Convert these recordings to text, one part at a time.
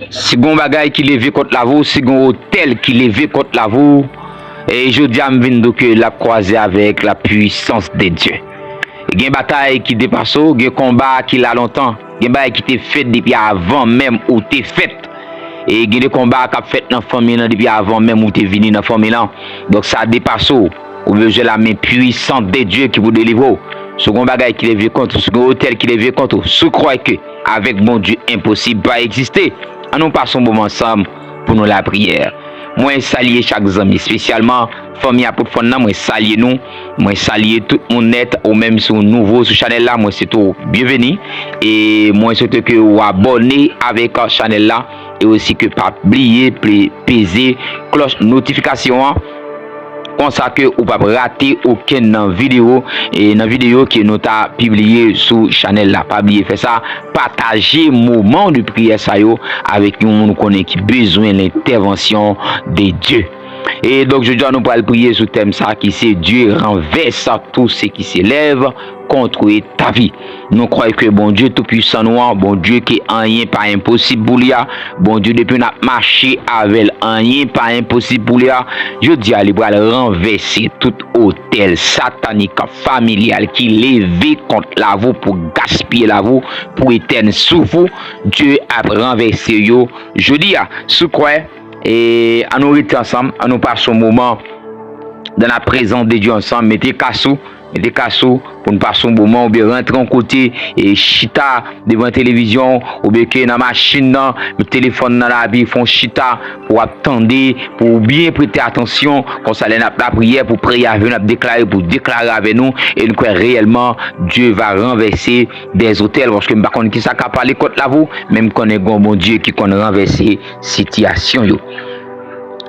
Si gon bagay qui levé contre la vous, si gon hôtel qui levé contre la vous, et je dis à m'vin que la croisé avec la puissance de Dieu. Il y a une bataille qui dépasse, il y a un combat qui l'a longtemps, il y a une bataille qui t'est faite depuis avant même où t'es faite. Et il y a des combats qui ont fait dans la famille depuis avant même où t'es venu dans la famille. Donc ça dépasse, ou besoin la main puissante de Dieu qui vous délivre. Ce qu'on bagaille qui levé contre, ce qu'on hôtel qui levé contre, ce croit que avec mon Dieu impossible pas exister. Nous passons un moment ensemble pour nous la prière. Moi saluer chaque ami, spécialement famille pour fond moi saluer nous, moi saluer tout mon net ou même sur nouveau sur channel là, moi c'est tout bienvenue et moi souhaite que vous abonnez avec channel là et aussi que pas oublier peser cloche notification comme ça que vous pas rater aucune vidéo et dans vidéo que nous t'a publié sur channel là. Pas oublier faire ça, partager moment de prière ça yo avec nous connaît qui besoin l'intervention de Dieu. Et donc je dois nous pas prier sur thème ça qui c'est Dieu renverse tout ce qui s'élève contre ta vie. Nous croyons que bon Dieu tout puissant noir, bon Dieu qui rien pas impossible pour lui, bon Dieu depuis n'a marché avec rien pas impossible pour lui. Je dis à lui renverser tout hôtel satanique familial qui levé contre la vous pour gaspiller la vous pour éternel sous vous. Dieu a renversé yo. Je dis à ce quoi et à nous rester ensemble, à nous passer un moment dans la présence de Dieu ensemble, mettez cassou pour nous passer un moment ou bien rentrer en côté et chita devant la télévision ou bien que dans la machine, le téléphone dans la vie, font chita pour attendre, pour bien prêter attention quand ça la prière pour prier avec nous, pour déclarer avec nous et nous croyons réellement Dieu va renverser des hôtels parce que je ne sais pas qui ça parler contre la vous, même qu'on est bon Dieu qui connaît renverser situation yo.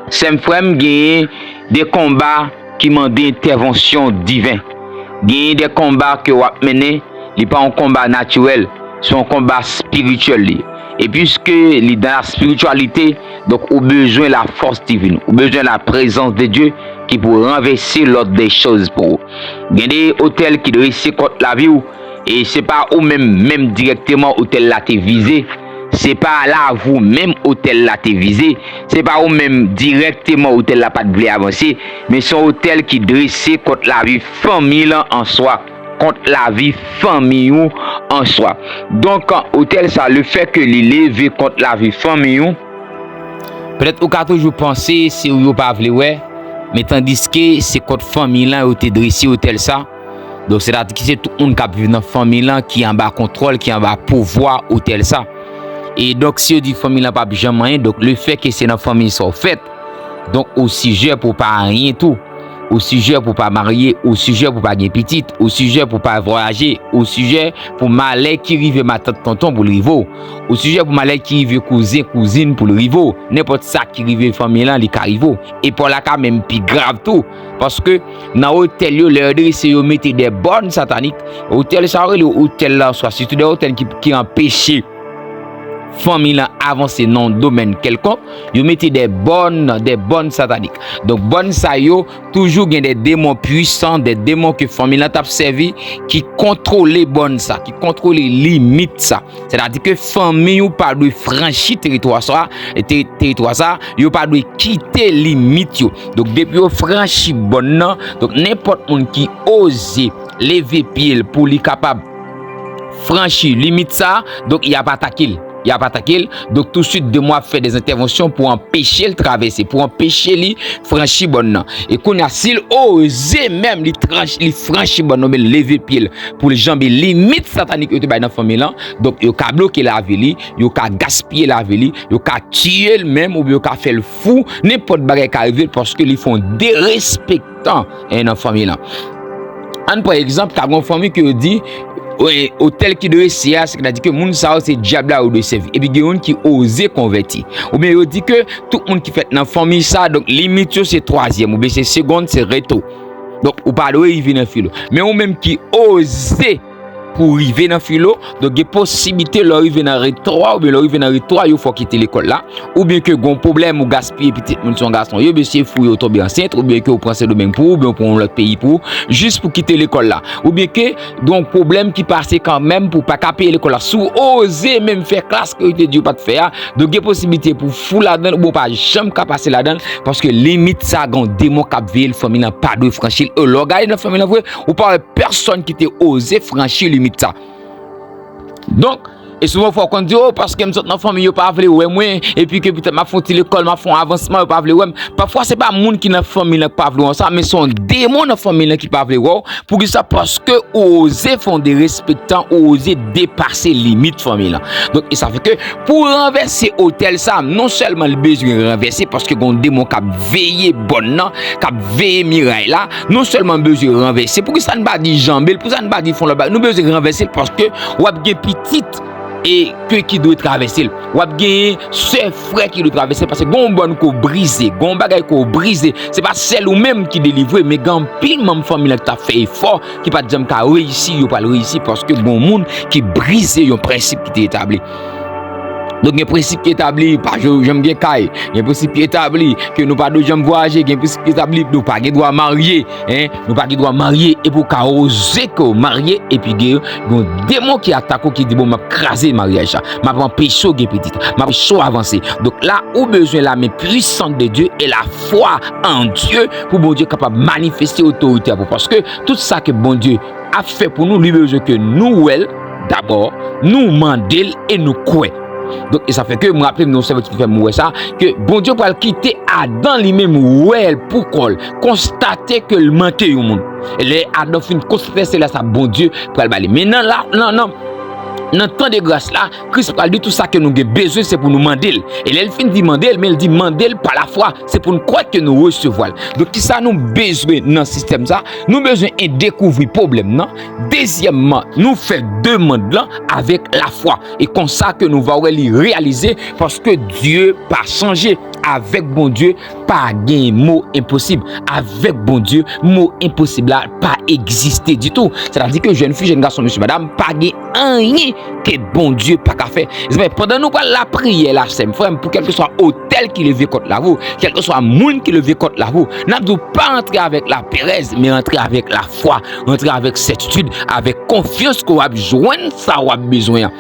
C'est frère gagner des combats qui demandent intervention divine. Gagner des combats que vous menez, ce pas un combat naturel, c'est un combat spirituel. Et puisque dans la spiritualité, donc on a besoin de la force divine, on a besoin de la présence de Dieu qui peut renverser l'ordre des choses pour vous. Il y a des hôtels qui dressent contre la vie et c'est pas ou même directement hôtel là t'es visé. C'est pas là vous même hôtel là t'es visé, c'est pas ou même directement hôtel là pas de blé avancer, mais c'est un hôtel qui dressé contre la vie famille en soi, contre la vie famille en soi. Donc hôtel ça le fait que l'élever contre la vie famille, peut-être ou ka toujours penser c'est ou pas vle ouais, mais tandis que c'est contre famille là ou t'es dressé hôtel ça. Donc c'est-à-dire que c'est tout le monde qui vit dans famille là qui en bas contrôle, qui en bas pouvoir hôtel ça. Et donc si on dit famille n'a pas jamais, donc le fait que c'est dans famille sont fait, donc au sujet pour pas rien tout, au sujet pour pas marier, au sujet pour pas gagner petite, au sujet pour pas voyager, au sujet pour malais qui rive ma tante tonton pour le rivo, au sujet pour malais qui rive cousine pour le rivo, n'importe ça qui rive famille là les carivo. Et pour la cas même plus grave tout parce que dans hôtel yo leur c'est yo mettre des bonnes sataniques, hôtel ça le hôtel là soit surtout des hôtels qui empêchent famille là avancer dans domaine quelconque, yo mettez des bonnes sataniques. Donc bonnes ça yo toujours gain des démons puissants, des démons que famille là t'a servi qui contrôle les bonnes ça, qui contrôle les limites ça. C'est-à-dire que famille ou pas doit franchir territoire ça, yo pas doit quitter limite yo. Donc depuis yo franchi bonne nan, donc n'importe monde qui ose lever pied pour lui capable franchir limite ça, donc il a pas attaquer. Donc tout de suite de moi faire des interventions pour empêcher le traverser, pour empêcher lui franchir bonne. Et qu'on a s'il osé même lui franchir bonne, mais lever pied pour les jambes limite satanique que tu dans famille là. Donc il a bloqué la vie, il a gaspillé la vie, il a tué le même ou bien il a fait le fou, n'importe bagarre qui arrive parce que ils font dérespectant dans famille là. Par exemple, tu as une famille qui dit oui, hôtel qui doit essayer, c'est-à-dire que moun ça c'est diable ou de servir. Et puis il y a un qui ose convertir. Ou bien il dit que tout le monde qui fait dans famille ça, donc limite c'est troisième ou bien c'est seconde c'est reto. Donc ou pas doit y venir filo. Mais ou même qui ose pour arriver dans filo. Donc il y a possibilité de arriver dans rétroit ou bien arriver dans rétroit, il faut quitter l'école là ou bien que gon problème ou gaspiller petit moun son garçon, yo monsieur fou yo tomber enceinte ou bien que vous prenez ce domaine pour ou bien pour l'autre pays pour juste pour quitter l'école là ou bien que donc problème qui passe quand même pour pas payer l'école là sous oser même faire classe que te dit pas de faire. Donc il y a possibilité pour fou là-dedans ou pas jamais qu'à passer là-dedans parce que limite ça gon démon cap veille famille n'a pas de franchir l'organe dans famille vrai ou pas personne qui te osé franchir limite ça. Donc et souvent faut qu'on dit oh parce que me dans famille yo pas vle ouais moi et puis que peut-être m'a font l'école m'a font avancement yo pas vle ouais parfois c'est pas monde qui dans famille là pas vle ça mais son démon dans famille là qui pas vle ouais pour que ça parce que oser font des respectants oser dépasser limite famille là. Donc et ça fait que pour renverser hôtel ça non seulement le besoin renverser parce que gon démon qui veiller bonne nan qui veiller miraille là non seulement besoin renverser pour que ça ne pas dit jambel pour ça ne pas dit font là nous besoin renverser parce que ou a bien petite et que qui doit traverser ou a gagné ce frère qui doit traverser parce que gon bonne ko briser gon bagay ko briser c'est pas celle ou même qui délivrer mais gon pile même famille qui t'a fait effort qui pas jamais ka réussir ou pas réussir parce que bon monde qui brise un principe qui est établi. Donc il y a un principe qui est établi, pas j'aime bien caille. Il y a un principe qui est établi que nous pas de jamais voyager, il y a un principe qui est établi nous pas droit marier, hein, nous pas droit marier et pour qu'à oser que marier et puis il y a un démon qui attaque qui dit bon m'a craser mariage ça, m'a empêcher que petite, m'a empêcher avancer. Donc là où besoin la main puissante de Dieu et la foi en Dieu pour bon Dieu capable manifester autorité parce que tout ça que bon Dieu a fait pour nous lui besoin que nous d'abord nous mandel et nous croire. Donc et ça fait que me rappeler non c'est qui fait mourir ça que bon Dieu va quitter Adam lui-même pour constater que le manquait au monde et les Adam fin constater c'est là ça bon Dieu pour le baler maintenant là non dans temps de grâce là Christ parle de tout ça que nous avons besoin c'est pour nous demander et elle fin dit demander mais elle dit demander par la foi c'est pour nous croire que nous recevons. Donc qui ça nous besoin dans le système ça nous besoin de découvrir problème non deuxièmement nous faire demande là avec la foi et comme ça que nous va réaliser parce que Dieu pas changé avec bon Dieu pas gain mot impossible avec bon Dieu mot impossible là pas exister du tout c'est-à-dire que jeune fille jeune garçon monsieur madame pas gain rien que bon Dieu pas qu'à faire. Pendant nous la prière là c'est frère pour quel que soit hôtel qui levé contre la vous quel que soit monde qui levé contre la vous n'a pas entrer avec la pérèse mais entrer avec la foi entrer avec certitude avec confiance qu'on va joindre ça on a besoin.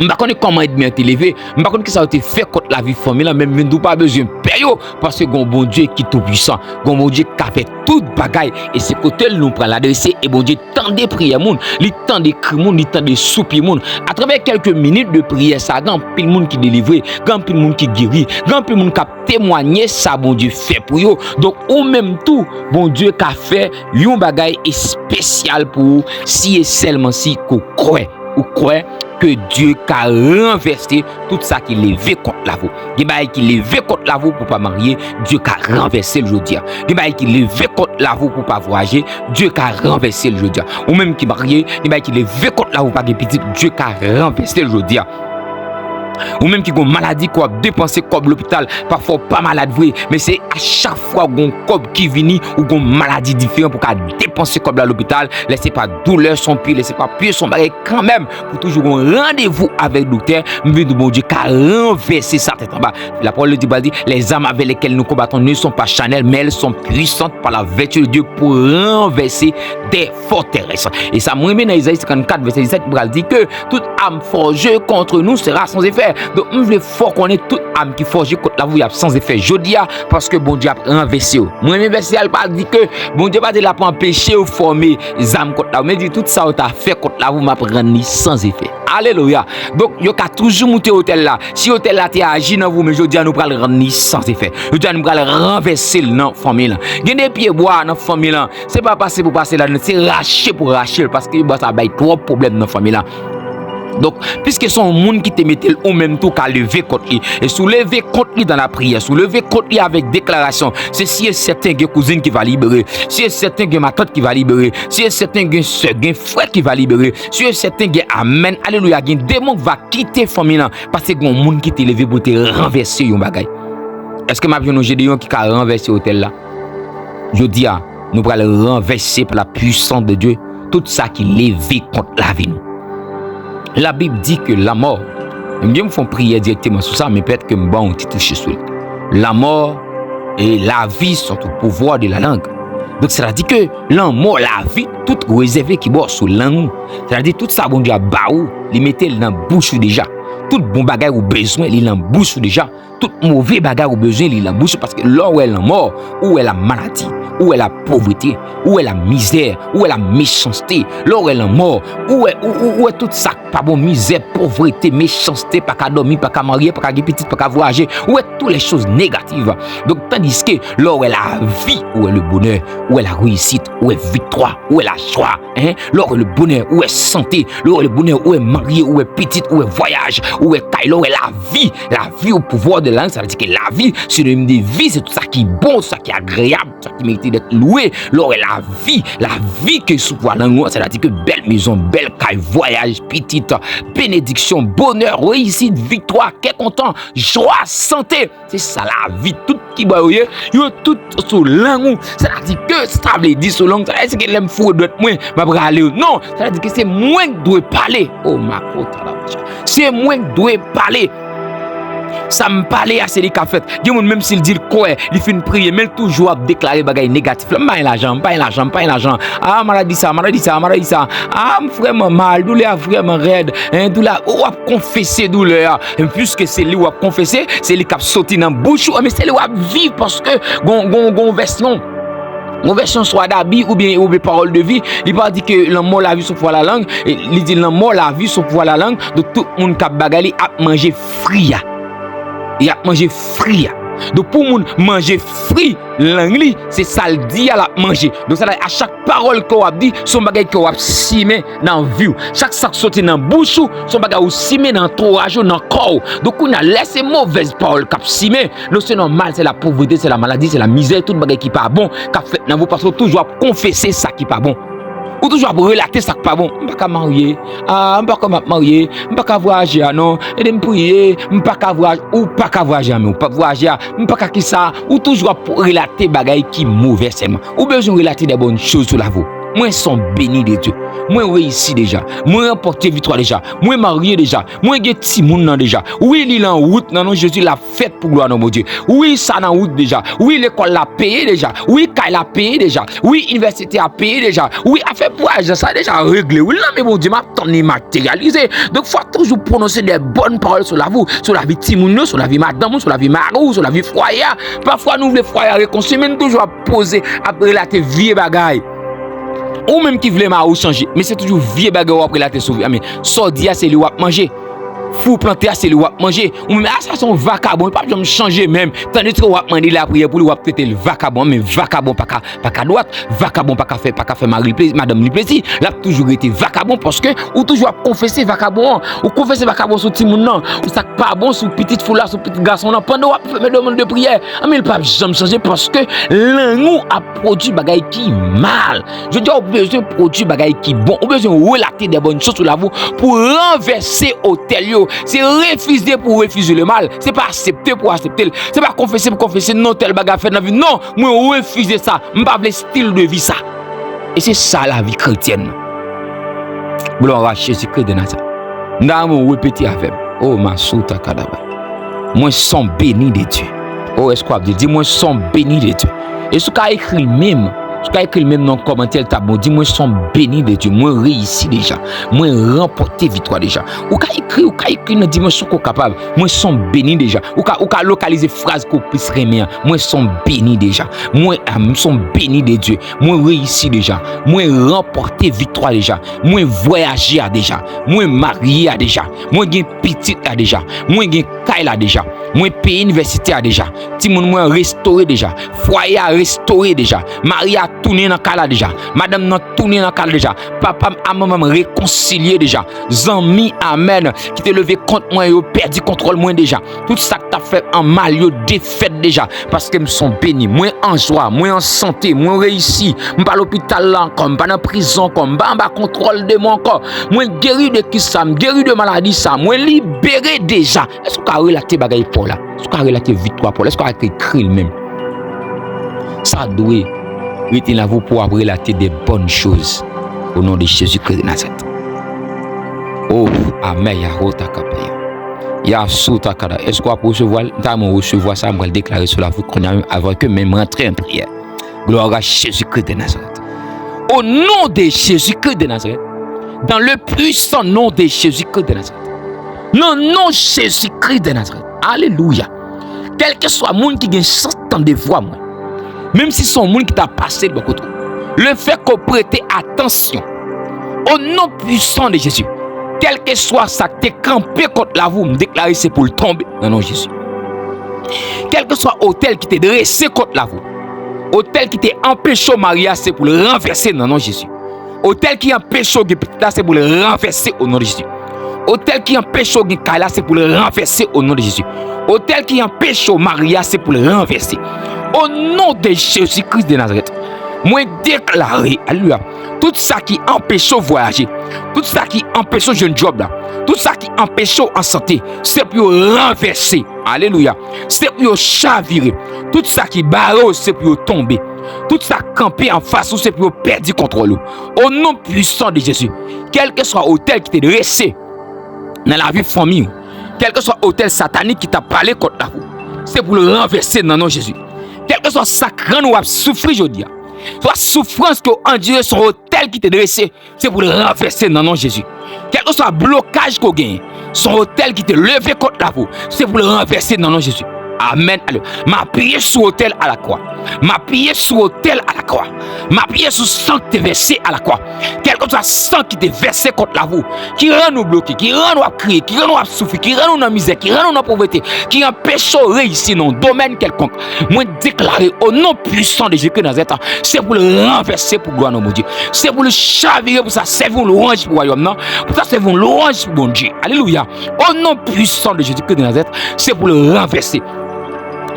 Je ne sais pas comment être bien élevé, je ne sais pas qui ça a été fait contre la vie famille là, même nous pas besoin de payer parce que bon Dieu qui est tout puissant, bon Dieu qui a fait toute bagaille et c'est côté nous prend l'adresser et bon Dieu tant de prières monde, il tant de cris monde, il tant de soupirs monde. À travers quelques minutes de prière ça grand pile monde qui délivré, grand pile monde qui guérit, grand pile monde qui a témoigné ça bon Dieu fait pour eux. Donc ou même tout bon Dieu qui a fait un bagaille spécial pour si et seulement si qu'on croit ou croit que Dieu a renversé tout ça qui levé contre la vous. Des bail qui levé contre la vous pour pas marier, Dieu a renversé le jodia. Des bail qui levé contre la vous pour pas voyager, Dieu a renversé le jodia. Ou même qui marié, des bail qui levé contre la vous pas de petit, Dieu a renversé le jodia. Ou même qui ont maladie quoi dépenser comme l'hôpital parfois pas malade vrai mais c'est à chaque fois gon cob qui vini ou gon maladie différente pour qu'à dépenser comme à l'hôpital laissez pas douleur son pied laissez pas pied son bagage quand même pour toujours un rendez-vous avec docteur mais de bon Dieu qu'a renversé sa tête en bas la parole de Dieu dit les armes avec lesquelles nous combattons ne sont pas charnelles mais elles sont puissantes par la vertu de Dieu pour renverser des forteresses et ça moi dans Isaïe 54 verset 17 il dit que toute arme forgée contre nous sera sans effet. Donc, nous voulons fort qu'on ait toute âme qui forge contre la vous, il y a sans effet. Je dis parce que bon Dieu a renversé. Moi, même verset, elle pas dit que bon Dieu pas de la pour empêcher ou former les âmes contre la vous. Mais dit tout ça, tu as fait contre la vous, m'a prendre sans effet. Alléluia. Donc, il y a toujours monté hôtel là. Si hôtel là, tu agi dans vous, mais je dis à nous pral rendre sans effet. Je dis à nous pral renverser dans famille là. Il y a des pieds bois dans famille là. C'est pas passer pour passer là, c'est racher pour racher parce que ça va être trop problème dans famille là. Donc, puisque son monde qui te mettait au même tout qu'à lever contre lui et soulever contre lui dans la prière, soulever contre lui avec déclaration, c'est si est certain que cousine qui va libérer, si est certain que ma tante qui va libérer, si est certain que soeur, que frère qui va libérer, si est certain que amen, alléluia, un démon va quitter famille là parce que un monde qui te levé pour te renverser un bagay. Est-ce que ma vie nous Gédéon qui a renversé hôtel là? Je dis nous allons renverser par la puissance de Dieu. tout ça qui levé contre la vie. La Bible dit que la mort, bien me font prier directement sur ça, mais peut-être que me bon petit toucher sur la mort et la vie sont au pouvoir de la langue. Donc c'est-à-dire que la mort, la vie, tout réservé qui bord sous langue. C'est-à-dire tout ça bon Dieu baou, li mettait dans bouche déjà. Tout bon bagage ou besoin, il en bouche déjà. Tout mauvais bagage ou besoin, il en bouche parce que là où est la mort, où est la maladie, où est la pauvreté, où est la misère, où est la méchanceté, là où est la mort, où est tout ça, pas bon, misère, pauvreté, méchanceté, pas qu'à dormir, pas qu'à marier, pas qu'à gagner petit, pas qu'à voyager, où est toutes les choses négatives. Donc tandis que là où est la vie, où est le bonheur, où est la réussite, où est victoire, où est la joie, hein? Là où est le bonheur, où est santé, là où est le bonheur, où est marié, où est petit, où est voyage, où est taille, là où est la vie au pouvoir de l'âme, ça veut dire que la vie, c'est le même de vie, c'est tout ça qui est bon, tout ça qui est agréable, tout ça qui mérite d'être loué. Là où est la vie que sous pouvoir l'angle, ça veut dire que belle maison, belle caille, voyage, petite, bénédiction, bonheur, réussite, victoire, qu'est content, joie, santé, c'est ça la vie, tout qui va y a tout sous langue, ça veut dire que ça veut dire sous langue, ça veut dire que l'aime fou doit être moins, ma brale, non, ça veut dire que c'est moins que doit parler, oh ma côte, c'est moins que doit parler. Ça me parlait assez de café. Même s'il dit quoi, il fait une prière, mais toujours à déclarer des choses négatives. Pas l'argent. Ah, maladie ça. Ah, vraiment mal, douleur vraiment raide. Douleur, ou à confesser douleur. Et puisque c'est lui qui a confessé, c'est lui qui a sauté dans la bouche, mais c'est lui qui a vivre parce que, gon version soit d'habit ou bien parole de vie, il pas dit que l'amour la vie sur pouvoir la langue, il dit l'amour la vie sur pouvoir la langue, donc tout le monde qui a bagali a mangé fria. Il a mangé frit. Donc pour moun manger frit, langue c'est ça le dit à la manger. Donc ça à chaque parole qu'on a dit, son bagage qu'on a simé dans vie. Chaque sac sorti dans bouche, son bagage ou simé dans entourage dans corps. Donc on a laissé mauvaise parole cap simé. Non c'est normal, c'est la pauvreté, c'est la maladie, c'est la misère, tout bagage qui pas bon, qu'a fait dans vous parce que toujours confesser ça qui pas bon. Ou toujours relater ça qui pas bon. Je ne peux pas marier. Ah, je ne peux pas marier. Je ne peux pas voyager. Non. Et de me prier. Je ne peux pas voyager. Ou pas voyager. Ou pas voyager. Je ne peux pas qui ça. Ou toujours relater des choses qui sont mauvaises. Ou besoin de relater des bonnes choses sur la vie. Moi, je suis béni de Dieu. Moi, réussi déjà. Moi, remporté victoire déjà. Moi, marié déjà. Moi, j'ai petit monde déjà. Oui, il est en route. Non, Jésus l'a fait pour gloire, mon Dieu. Oui, ça en route déjà. Oui, l'école l'a payé déjà. Oui, Kyle l'a payé déjà. Oui, l'université a payé déjà. Oui, a fait voyage, ça a déjà réglé. Oui, là, mais mon Dieu, m'a tourné matérialisé. Donc, il faut toujours prononcer des bonnes paroles sur la vie. Sur la vie de Timoun, sur la vie madame, sur la vie marou, sur la vie foyer. Parfois, nous voulons foyer réconcilier, mais nous toujours à poser, à relater vieux bagaille. Ou même qui voulait ou changer, mais c'est toujours vieux bagarre après la tête sauver. Mais sordia c'est lui qui manger. Fou planter c'est lui qui manger. Ou même ça son vacabon, pas me changer même. Tandis que on va demander la prière pour lui traiter le vacabon, mais vacabon pas qu'à droite, vacabon pas qu'à faire Marie plaisir, madame lui plaisir. Là toujours été vacabon parce que ou toujours confesser vacabon, ou confesser vacabon sur petit monde non, ou ça pas bon sur petite foule là, sur petit garçon là pendant on fait mes demandes de prière. Mais il pas jamais changer parce que l'un a produit bagaille qui mal. Je dis on besoin produire bagaille qui bon, on besoin relater des bonnes choses sur la vie pour renverser hôtel. C'est refuser pour refuser le mal. C'est pas accepter pour accepter. C'est pas confesser pour confesser. Non, tel bagage fait dans la vie. Non, moi, refuser ça. Je pas le style de vie ça. Et c'est ça la vie chrétienne. Gloire à Jésus-Christ de Nazareth. Nous allons répéter avec. Oh, ma souta kadaba. Moi, sont bénis de Dieu. Oh, est-ce qu'on dit? Dis-moi, sont bénis de Dieu. Et ce qu'a écrit même. Je vais écrire même dans le commentaire, dis-moi, je suis béni de Dieu, moi réussi déjà, moi remporté victoire déjà. Ou qu'à écrire dans dimension qu'on capable, moi je suis béni déjà. Ou qu'à localiser phrase qu'on puisse remettre, moi je suis béni déjà. Moi je suis béni de Dieu, moi réussi déjà, moi remporté victoire déjà, moi voyager déjà, moi marié déjà, moi gain petite déjà, moi gain caille déjà, moi payer université déjà, ti moun moi restauré déjà, foyer restauré déjà, marié tourner dans cas là déjà, madame n'a tourné dans cas déjà, papa a maman réconcilié déjà, zami amen qui te levé contre moi et perdu contrôle moi déjà, tout ça que t'as fait en mal yo défaite déjà parce que me sont bénis, moi en joie, moi en santé, moi réussi, m'pas l'hôpital là comme pas dans prison comme pas en contrôle de mon corps, moi guéri de qui ça, guéri de maladie ça, moi libéré déjà. Est-ce qu'on a relaté bagaille pour là? Est-ce qu'on a relaté victoire pour là? Est-ce qu'on a écrit le même? Ça doit rester là pour relater des bonnes choses. Au nom de Jésus-Christ de Nazareth. Oh, amen, Yahota Kapaya. Yasuta Kada. Est-ce qu'on peut recevoir, recevoir ça, on va le déclarer sur la voûte qu'on a avant que même rentrer en prière. Gloire à Jésus-Christ de Nazareth. Au nom de Jésus-Christ de Nazareth. Dans le puissant nom de Jésus-Christ de Nazareth. Non, non, Jésus-Christ de Nazareth. Alléluia. Quel que soit le monde qui gagne 100 ans de voix, moi, même si son monde qui t'a passé de côté, le fait qu'on prête attention au nom puissant de Jésus, quel que soit ça, t'es campé contre la vous, me déclarer c'est pour le tomber dans le nom de Jésus. Quel que soit l'hôtel qui t'est dressé contre la vous, hôtel qui t'est empêché au mariage, c'est pour le renverser dans le nom de Jésus. Hôtel qui empêche au là, c'est pour le renverser au nom de Jésus. Hôtel qui empêche au là, c'est pour le renverser au nom de Jésus. Hôtel qui empêche au mariage, c'est pour le renverser. Au nom de Jésus-Christ de Nazareth, moi déclarer, alléluia, tout ça qui empêche de voyager, tout ça qui empêche de jeune job là, tout ça qui empêche en santé, c'est pour renverser, alléluia, c'est pour chavirer, tout ça qui barre, c'est pour tomber, tout ça camper en face, c'est pour perdre contrôle. Au nom puissant de Jésus, quel que soit l'hôtel qui t'est dressé dans la vie famille, quel que soit l'hôtel satanique qui t'a parlé contre la vous, c'est pour le renverser dans le nom de Jésus. Quel que soit sacré ou souffrir aujourd'hui, soit souffrance que enduré son hôtel qui t'est dressé, c'est pour le renverser dans le nom de Jésus. Quel que soit blocage qu'on gagne, son hôtel qui t'est levé contre la vous, c'est pour le renverser dans le nom de Jésus. Amen. M'a prié sur l'autel à la croix. M'a prié sur l'autel à la croix. M'a prié sur sang qui t'est versé à la croix. Quel que soit le sang qui t'est versé contre la vous, qui rend nous bloquer, qui rend nous crier, qui rend nous souffrir, qui rend nous dans la misère, qui rend nous dans la pauvreté, qui empêche de réussir dans un domaine quelconque. Moi, déclarer au nom puissant de Jésus-Christ dans Nazareth, c'est pour le renverser pour gloire de mon Dieu. C'est pour le chavirer, pour ça servir l'orange pour le royaume, non? Pour ça servir l'orange pour mon Dieu. Alléluia. Au nom puissant de Jésus-Christ de Nazareth, c'est pour le renverser.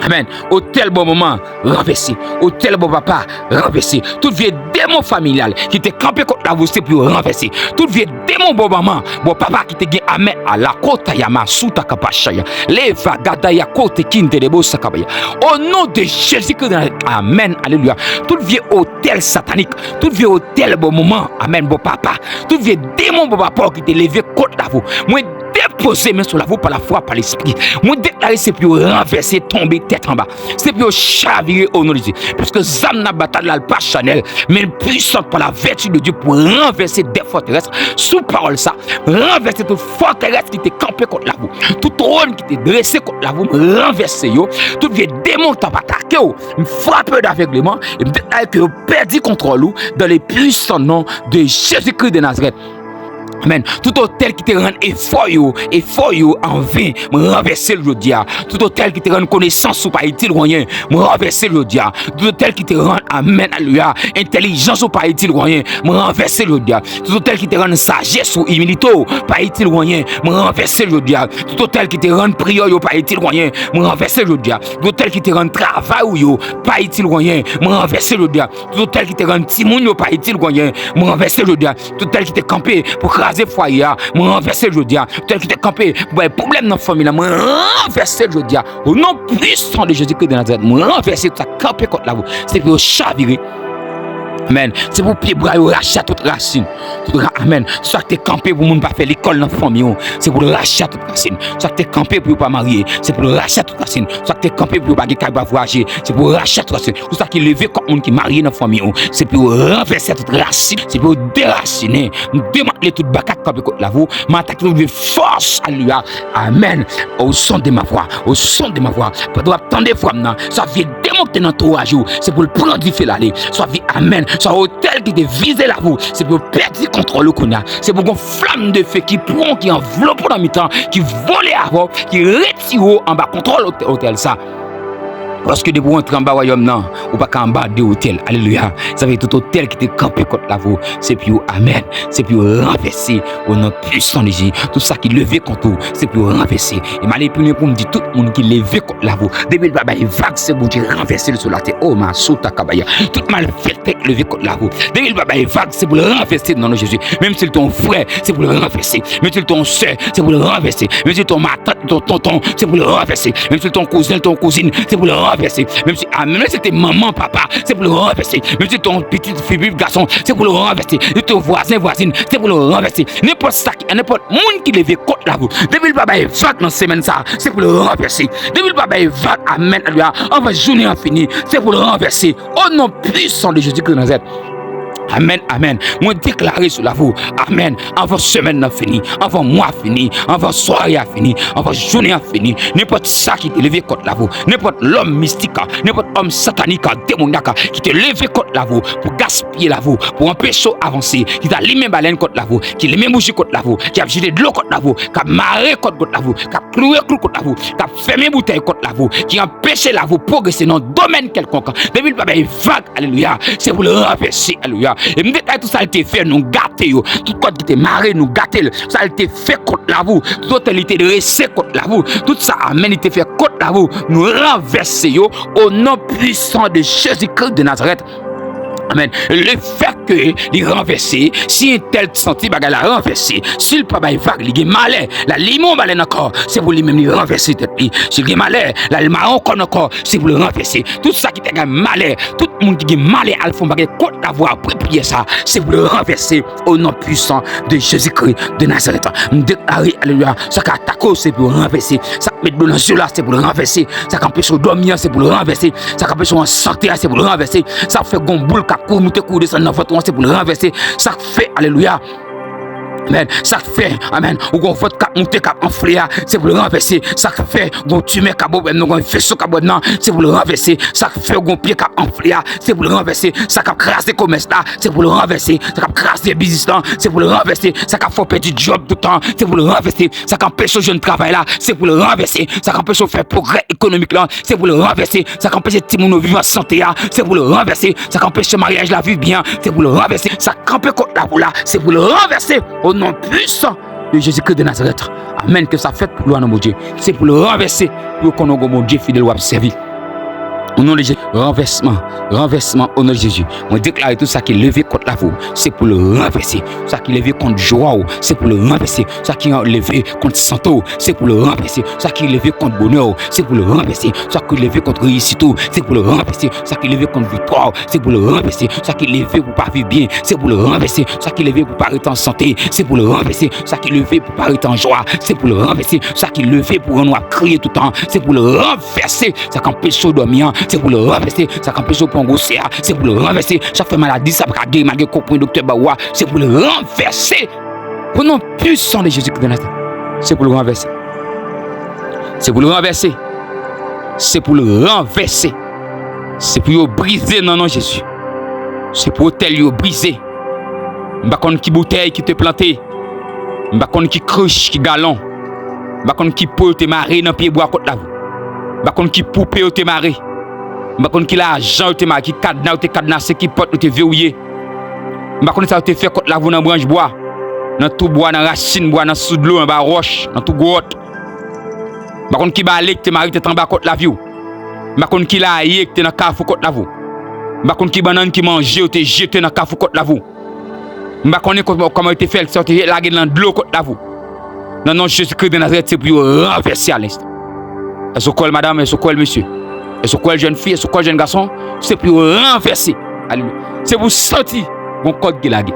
Amen. Au tel bon moment, renversé. Au tel bon papa, renversé. Tout vieux démon familial qui t'est campé contre la vous, c'est pour renverser. Tout vieux démon bon maman, bon papa qui t'est gagné amen à la côte yama souta kapashaya. Leva gada ya côte kinte de bossa kabaya. Au nom de Jésus-Christ, amen. Alléluia. Tout vieux hôtel satanique, tout vieux hôtel bon moment, amen bon papa. Tout vieux démon bon papa qui t'est levé contre la vous. Moi déposer main sur la vous par la foi, par l'esprit. Moi déclarer c'est pour renverser, tomber tête en bas. C'est pour chavirer au nom de Dieu. Parce que Zam n'a bataille là pas Chanel, mais puissante par la vertu de Dieu pour renverser des forteresses. Sous parole ça, renverser toute forteresse qui était campée contre la vous. Tout trône qui était dressé contre la vous, renverser yo. Tout vieux démon qui t'a attaqué, me frapper d'aveuglement et me déclarer que vous perdez contrôle dans les puissants noms de Jésus-Christ de Nazareth. Amen. Tout hôtel qui te rend effort en vain, me renverser le dia. Tout hôtel qui te rend connaissance ou pas utile rien, me renverser le dia. Tout hôtel qui te rend amen alléluia, intelligence ou pas utile rien, me renverser le dia. Tout hôtel qui te rend sagesse ou humilité pas utile rien, me renverser le dia. Tout hôtel qui te rend prière ou pas utile rien, me renverser le dia. Tout hôtel qui te rend travail ou pas utile rien, me renverser le dia. Tout hôtel qui te rend timoun ou pas utile rien, me renverser le dia. Tout hôtel qui te campé pour craser foyer, me renverser le dia. Tel qui te campé pour un problème dans la famille, me renverser le dia. Au nom puissant de Jésus-Christ de Nazareth, me renverser tout ça campé contre la vous. C'est pour chavirer. Amen. C'est pour pied bras racher toute racine. Amen. Soit que tu es campé pour ne pas faire l'école dans la famille, c'est pour racher toute racine. Soit que tu es campé pour ne pas marier, c'est pour racher toute racine. Soit que tu es campé pour ne pas voyager, c'est pour racher toute racine. Tout ça qui est levé comme monde qui est marié dans la famille, c'est pour renverser toute racine, c'est pour déraciner, démanteler toute bacaque campé contre la vous, m'attaquer de force à lui. Amen. Au son de ma voix, au son de ma voix. Pendant attendre des fois, ça vient démonter dans ton jour, c'est pour le prendre du fil aller. Soit vie, amen. Soit hôtel qui te vise la vous, c'est pour perdre le contrôle qu'on a. C'est pour une flamme de feu qui prend, qui enveloppe dans le temps, qui vole avant, qui retire en bas contrôle hôtel ça. Lorsque de vous entrez en bas royaume non, ou pas qu'en bas de hôtel, alléluia. Ça veut tout hôtel qui te campé contre la vous, c'est pour amen, c'est pour renverser au nom puissant de Jésus. Tout ça qui levé contre vous, c'est pour renverser. Et mal éprouvé pour me dire tout le monde qui levé contre la vous. Depuis le baba il vague c'est pour dire renverser sur la terre. Oh ma sota kabaya. Tout mal fait levé contre la vous. Depuis le baba il vague c'est pour le renverser dans le nom de Jésus. Même si ton frère, c'est pour le renverser. Même si ton soeur, c'est pour le renverser. Même si ton ma tante, ton tonton, c'est pour le renverser. Même si ton cousin, ton cousine, c'est pour le renverser. renverser. Même si c'était maman, papa, c'est pour le renverser. Même si ton petit fille, garçon, c'est pour le renverser. Et ton voisin, voisine, c'est pour le renverser. N'importe monde qui lève contre la vous. Depuis le papa est vague dans la semaine, ça, c'est pour le renverser. Depuis le papa est vague, amen, alléluia. On va journée en fini, c'est pour le renverser. Au nom puissant de Jésus-Christ de Nazareth. Amen, amen. Moi déclarer sur la vous. Amen. Avant semaine a fini, avant mois fini, avant soirée a fini, avant journée a fini. N'importe ça qui te levé contre la vous, n'importe l'homme mystique, n'importe homme satanique, démoniaque qui te levé contre la vous pour gaspiller la vous, pour empêcher d'avancer, qui t'a limé baleine contre la vous, qui limé bougie contre la vous, qui a jeté de l'eau contre la vous, qui a marré contre la vous, qui a cloué contre la vous, qui a fermé bouteille contre la vous, qui a empêché la vous progresser dans un domaine quelconque. Depuis le papa est vague, alléluia. C'est pour le renverser, alléluia. Et me détaille tout ça, il était fait, nous gâter, tout code qui était marré, nous gâter, ça il était fait contre la vous, tout autre il était dressé contre la vous, tout ça, amen, il était fait contre la vous, nous renverser au nom puissant de Jésus-Christ de Nazareth. Amen. Le fait que il renversé, si un tel senti bagarre la renversé, si le papa est vague, il est malais, la limon malais encore, c'est pour lui même il renverser tête lui. Si il est malais, la marron encore, c'est pour le renverser. Tout ça qui est malais, tout le monde qui est malais à fond bagarre contre la voix pour prier ça, c'est pour le renverser au nom puissant de Jésus-Christ de Nazareth. Me déclarer alléluia, ça qui attaque c'est pour le renverser, ça qui met de l'eau là c'est pour le renverser, ça qui empêche de dormir c'est pour le renverser, ça qui empêche en santé c'est pour le renverser, ça fait gomboule pour monter coups descendre dans votre c'est pour le renverser, ça fait alléluia. Amen. Ça fait, amen. Ou qu'on vote cap monter cap enflé, c'est pour le renverser. Ça fait, qu'on tuer cap bob, nous qu'on fait ce cap non, c'est pour le renverser. Ça fait, qu'on pied cap enflé, c'est pour le renverser. Ça cap craser commerce là, c'est pour le renverser. Ça cap craser business là, c'est pour le renverser. Ça cap faire perdre job tout le temps, c'est pour le renverser. Ça cap empêcher jeune travail là, c'est pour le renverser. Ça cap empêcher faire progrès économique là, c'est pour le renverser. Ça cap empêcher tout le monde vivre en santé là, c'est pour le renverser. Ça cap empêcher mariage la vivre bien, c'est pour le renverser. Ça camper contre la boule là, c'est pour le renverser. Nom puissant de Jésus-Christ de Nazareth. Amen. Que ça fait pour gloire à mon Dieu. C'est pour le renverser. Pour qu'on ait mon Dieu fidèle ou observé. Au nom de Jésus, renversement au nom de Jésus. On déclare tout ça qui est levé contre la vous, c'est pour le renverser. Ça qui est levé contre joie, c'est pour le renverser. Ça qui est levé contre santé, c'est pour le renverser. Ça qui est levé contre bonheur, c'est pour le renverser. Ça qui est levé contre réussite, c'est pour le renverser. Ça qui est levé contre victoire, c'est pour le renverser. Ça qui est levé pour pas vivre bien, c'est pour le renverser. Ça qui est levé pour pas être en santé, c'est pour le renverser. Ça qui est levé pour pas être en joie, c'est pour le renverser. Ça qui est levé pour nous crier tout le temps, c'est pour le renverser. Ça qui empêche de dormir, c'est pour le renverser. Ça empêche de prendre c'est pour le renverser. Ça fait maladie, ça va guérir malgré qu'on docteur Bawa, c'est pour le renverser. Au nom puissant de Jésus-Christ de Nazareth, c'est pour le renverser. C'est pour le renverser. C'est pour le renverser. C'est pour le briser dans le nom de Jésus. C'est pour le briser. Je ne sais pas qui bouteille qui te planté. Je ne sais pas qui cruche, qui galon. Je ne sais pas qui peut te marrer dans le pied bois contre la vous. Je ne sais pas qui poupée te marrer. Je ne sais pas qui l'argent te marrer, qui cadenassé, qui porte te verrouillé. Je ne sais pas ça te fait contre la vous dans branche bois. Dans tout bois, dans racine bois, dans sous de l'eau, dans roche, dans tout grotte. Je ne sais pas qui balai te marrer, te en bas contre la vie. Je ne sais pas qui la yé, te dans cafou contre la vous. Je ne sais pas qui banane qui mange, te jeté dans cafou contre la vous. Je ne sais pas comment il te fait sortir la gueule dans de l'eau contre la vous. Dans le nom de Jésus-Christ de Nazareth, c'est pour renverser à l'instant. Est-ce quoi, madame, est-ce quoi, monsieur? Est-ce quoi, jeune fille, est-ce quoi, jeune garçon? C'est pour renverser. C'est pour sortir mon code qui est lagué.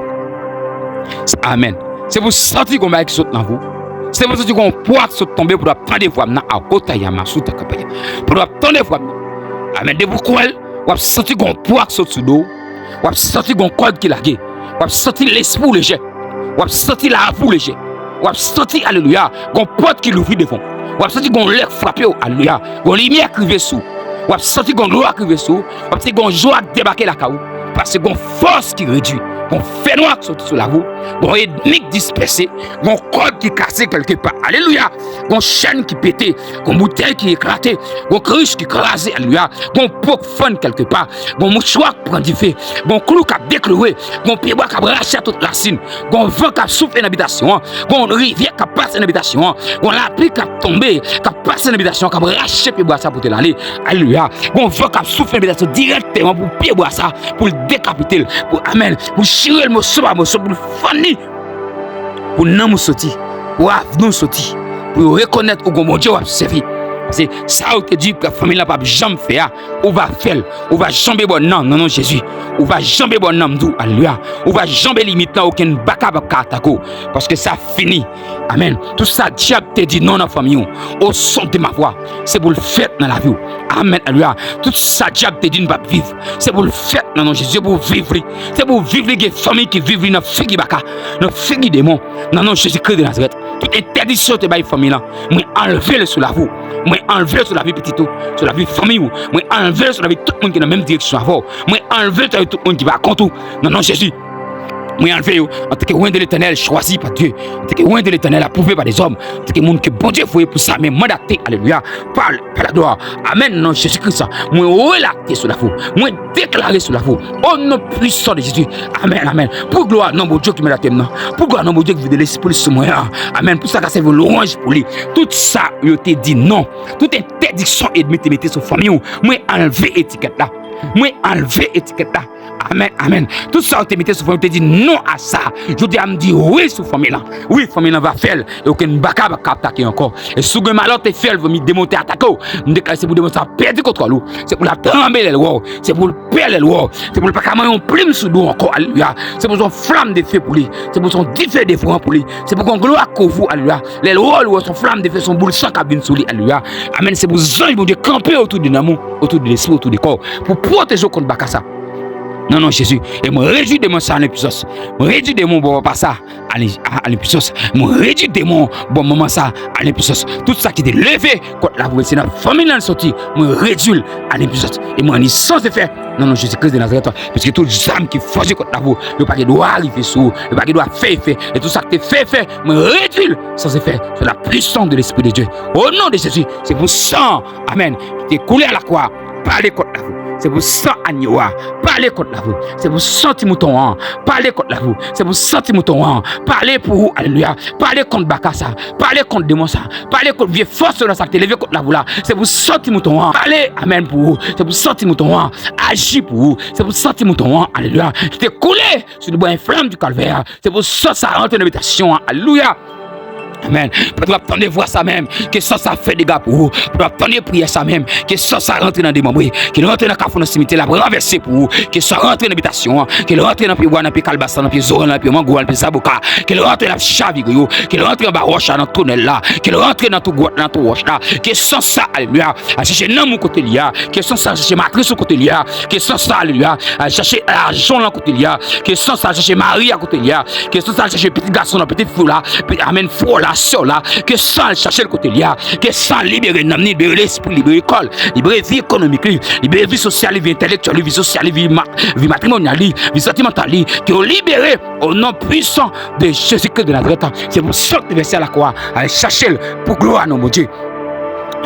Amen. C'est pour sortir qu'on va qui saute dans vous. C'est pour sortir qu'on poids saute tomber pour prendre des fois maintenant à côté de ma soute capaya. Pour prendre des fois. Amen. De pourquoi on va sortir qu'on poids saute sous l'eau. On va sortir qu'on code qui est lagué. On va sortir l'esprit léger. On va sortir la boule léger. On va sortir alléluia. Qu'on porte qui l'ouvre devant. On va sortir qu'on l'air frappé alléluia. Qu'on lumière crivé sous. On va sortir qu'on gloire crivé sous. On va sortir qu'on joie débarquer la caou. Parce qu'on force qui réduit. Qu'on fait noir qui saute sur la roue. Qu'on ethnique dispersé. Qu'on code qui cassé quelque part. Alléluia. Qu'on chaîne qui pétait. Qu'on bouteille qui éclaté. Qu'on cruche qui crasé. Alléluia. Qu'on poque fun quelque part. Qu'on mouchoir qui prend du feu. Qu'on clou qui a décloué. Qu'on pied bois qui a braché toute la cine. Qu'on vent qui a soufflé dans l'habitation. Qu'on rivière qui a passé dans l'habitation. Qu'on la pluie qui a tombé. Qui a passé dans l'habitation. Qui a braché pied bois ça pour te l'aller. Alléluia. Qu'on vent qui a soufflé dans l'habitation directement pour pied bois ça. Pour le décapiter. Pour amen. Pour chirer le morceau par morceau. Pour le fanny. Pour nous sortir. Pour nous sortir. Pour reconnaître où mon Dieu a servi. C'est ça où te dit que la famille n'a pas jamais fait. On va faire, on va jamber bon non Jésus. On va jamber bon nom d'où, alléluia. On va jamber limite là aucun baka atako parce que ça finit. Amen. Tout ça diable te dit non dans la famille. Au son de ma voix, c'est pour le faire dans la vie. Amen, alléluia. Tout ça diable te dit ne pas vivre. C'est pour le faire non Jésus, c'est pour vivre. C'est pour vivre les familles qui vivent dans figi baka, dans figi démon. Non Jésus-Christ de Nazareth. Toute interdiction de la famille là, moi enlever le sur la vie. Moi enlever sur la vie petite, sur la vie famille. Moi enlever sur la vie tout le monde qui est dans la même direction avant. Moi enlever sur tout le monde qui va contre. Non Jésus. Moi enlever en tant que loin de l'Éternel choisi par Dieu, en tant que loin de l'Éternel approuvé par des hommes, en tant que monde que bon Dieu voyait pour ça, mais mandaté, alléluia, par la gloire. Amen, non Jésus-Christ, moi relaté sur la foi, moi déclaré sur la foi, au nom puissant de Jésus. Amen, amen. Pour gloire, non, bon Dieu qui me l'a maintenant. Pour gloire, non, bon Dieu qui veut de l'esprit sur moi. Amen. Pour ça, c'est vos louanges pour lui. Tout ça, il te dit non. Toute interdiction et de mettre sur famille, moi enlever étiquette là. Moi enlever étiquette là. Amen, amen. Tout ça, on te met sur famille, on te dit non à ça. Je dis, me dit oui sur famille là. Oui, famille là va faire. Et aucun baka va attaquer encore. Et si vous malheur te fait, vous me démonter attaquer. Me déclarer c'est pour démontrer perdre contre lui. C'est pour la trembler les lois. C'est pour le perdre les lois. C'est pour le pas comment on plume sous dos encore. Alléluia. C'est pour son flamme de feu pour lui. C'est pour son diffé de feu pour lui. C'est pour qu'on gloire à vous. Alléluia. Les lois son flamme de feu son boule sans cabine sous lui. Alléluia. Amen. C'est pour ça bon Dieu camper autour de l'amour, autour de l'esprit, autour du corps pour protéger contre Bakassa. Non, Jésus. Et me réduis de mon sang à l'impuissance. Me réduis de mon bon papa ça à l'impuissance. Me réduis de mon bon maman ça à l'impuissance. Tout ça qui est levé contre la voix, c'est notre famille dans le sorti. Me réduis à l'impuissance. Et moi, en sans effet. Non, Jésus-Christ de Nazareth. Parce que tout les âmes qui forgent contre la voix, le paquet doit arriver sous, le paquet doit faire effet. Et tout ça qui fait effet, me réduis sans effet. C'est la puissance de l'Esprit de Dieu. Au nom de Jésus, c'est pour sang, amen, qui est coulé à la croix. Parlez contre la voix. C'est pour ça agneau, parlez contre la vous. C'est pour sentir mouton, parlez contre la vous. C'est pour sentir mouton, parlez pour vous, alléluia. Parlez contre Bakassa, parlez contre démon ça, parlez contre vieux force dans sa télé contre la vous là. C'est pour sentir mouton, parlez, amen pour vous. C'est pour sentir mouton, agis pour vous. C'est pour sentir mouton, alléluia. C'était coulé sur le bois inflamme du calvaire. C'est pour ça ça rentre en habitation, alléluia. Amen. Pour attendre voir ça même, que ça fait des gars pour vous. Pour attendre prier ça même, que ça rentre dans des membres, qu'il rentre dans le café dans le cimetière, la renverser pour vous, que ça rentre dans l'habitation, qu'il rentre dans le pied, dans le pied calbassan, dans le pied zoran, dans le pied mango, dans le pied saboka, qu'il rentre dans la chavigue, qu'il rentre dans la roche, dans le tunnel là, qu'il rentre dans tout goût, dans tout roche là, que sans ça, alléluia, à chercher dans mon côté là, que sans ça, chercher matrice au côté là, que sans ça, alléluia, à chercher l'argent là côté là, que sans ça, chercher Marie à côté là, que sans ça, chercher petit garçon, petit fou là, amen, fou là. Là, que sans chercher le côté là, que sans libérer l'âme, libérer l'esprit, libérer l'école, libérer la vie économique, libérer la vie sociale, la vie intellectuelle, la vie sociale, la vie matrimoniale, la vie sentimentale, que vous libérez au nom puissant de Jésus-Christ de Nazareth. C'est pour ça que tu verses à la croix, aller chercher pour gloire à mon Dieu.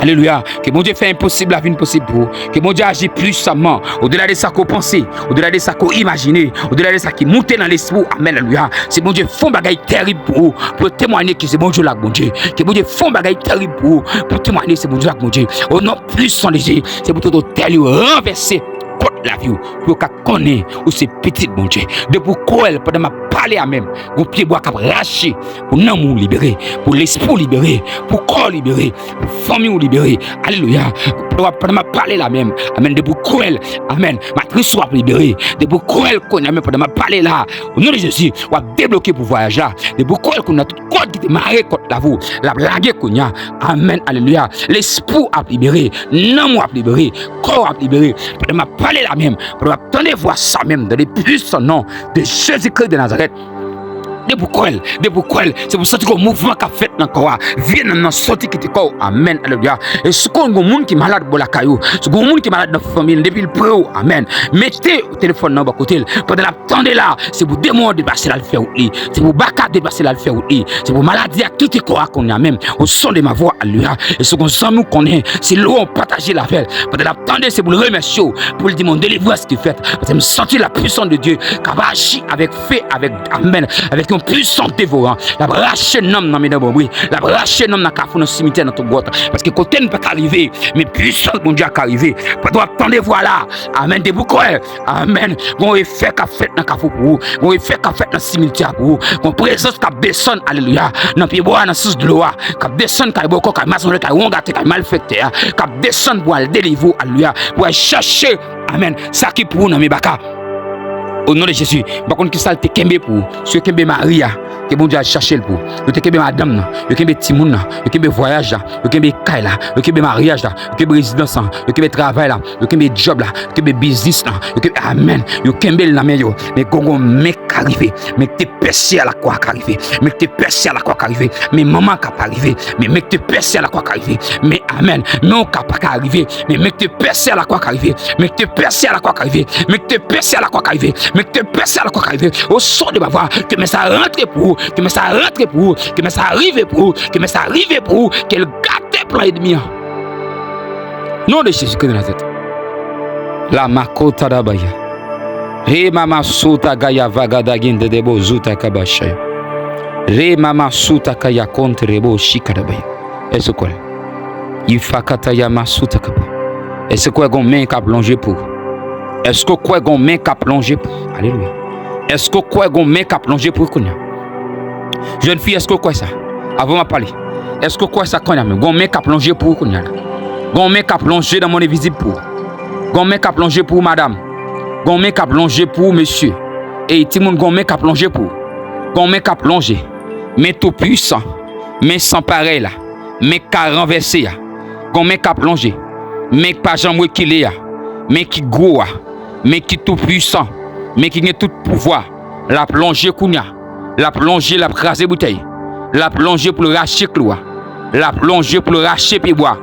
Alléluia. Que mon Dieu fait impossible la vie impossible pour vous. Que mon Dieu agit puissamment au-delà de ça qu'on pensait, au-delà de ça qu'on imaginait, au-delà de ça qui montait dans l'esprit. Amen. Alléluia. C'est mon Dieu font bagaille terrible pour vous, pour témoigner que c'est mon Dieu là, mon Dieu. Que mon Dieu font bagaille terrible pour vous, pour témoigner que c'est mon Dieu là, mon Dieu. Au nom puissant de Jésus, c'est pour tout tel renverser contre la vie, pour qu'on connaisse où c'est petit, mon Dieu. De pour quoi elle, pendant ma parler à même, pour pied bois cap raché, pour l'amour libéré, pour l'esprit libéré, pour corps libéré, pour famille libérée. Alléluia. Pendant ma parler la même, amen. De pour cruel, amen. Ma triste soit libérée. De pour cruel qu'on a même pendant ma parler là, au nom de Jésus, on va débloquer pour voyage là. De pour cruel qu'on a tout code qui était marré contre la vous, la blague qu'on a, amen. Alléluia. L'esprit a libéré, l'amour a libéré, corps a libéré. Pendant ma parler la même, pendant ma attendez voir ça même dans les puissants noms de Jésus-Christ de Nazareth. De pourquoi c'est pour ça que le mouvement qu'a fait dans le corps vient dans sortie qui te corps. Amen. Alléluia. Et ce qu'on a un monde qui est malade pour la caillou, ce qu'on a un monde qui est malade dans la famille, depuis le pré. Amen. Mettez le téléphone dans le côté. Pendant l'attendez là, c'est pour démon de passer là le faire outil. C'est pour baka de passer là le faire outil. C'est pour maladie à tout le corps qu'on a même au son de ma voix. Alléluia. Et ce qu'on sent nous connaît, c'est l'eau on partage la fête. Pendant l'attendez, c'est pour le remercier, pour le dire mon délivrance ce qu'il fait. Parce que me sentir la puissance de Dieu qui va agir avec fait, avec amen, avec un puissant dévorant. La rache nom dans mes débris. La rache nom dans cafou dans cimetière dans ton grotte. Parce que côté ne peut pas arriver, mais puissant mon Dieu a arrivé. Pas doit attendre voilà. Amen de beaucoup. Amen. Bon effet qu'a fait dans cafou pour vous. Bon effet qu'a fait dans cimetière pour vous. Bon présence qu'a descend alléluia. Dans pied bois dans sous de l'eau. Qu'a descend qu'a beaucoup qu'a maçon qu'a rongate qu'a malfecté. Qu'a descend pour aller délivrer alléluia. Pour chercher amen. Ça qui pour dans mes baka. Au nom de Jésus, par contre, qui ça te kembe pour, ce kembe Maria, que bon Dieu a cherché pour, le kembe madame, le kembe timoun, le kembe voyage, le kembe kaila, le kembe mariage, le kembe résidence, le kembe travail, le kembe job, le kembe business, le kembe amen, le kembe la meilleure, mais gongo mec arrivé, mais t'es percé à la croix arrivé, mais t'es percé à la croix arrivé, mais maman qui pas arrivé, mais mec t'es percé à la croix arrivé, mais amen, non qui pas arrivé, mais mec t'es percé à la croix arrivé, mais t'es percé à la croix arrivé, mais t'es percé à la croix arrivé. Mais que tu percé à la croix arrivé au son de ma voix, que mais ça rentre pour, que mais ça rentre pour, que mais ça arrive pour, que mais ça arrive pour, qu'elle gâte plein ennemi. Nom de Jésus-Christ de Nazareth. La makota dabaya. Re mama suta gaya vagada ginde debo zuta kabashay. Re mama suta kaya contre rebo shikadabaya. Est-ce quoi? Il fakata ya masuta kaba. Est-ce quoi gon main ka plonger pour? Est-ce que quoi gon main ka plonger pour? Alléluia. Est-ce que quoi gon main ka plonger pour konya? Jeune fille, est-ce que quoi ça? Avant de parler. Est-ce que quoi ça konya même? Gon main ka plonger pour konya? Gon main ka plonger dans mon invisible pour. Gon main ka plonger pour madame. Gon main ka plonger pour monsieur. Et tout le monde gon main ka plonger pour. Gon main ka plonger. Mais tout puissant, mais sans pareil là. Mais ka renverser là. Gon main ka plonger. Mais pas jamais qu'il est là. Mais qui gros, mais qui tout puissant, mais qui a tout pouvoir. La plongée kounya, la plongée la craser bouteille, la plongée pour le racher cloua, la plongée pour le racher pibois,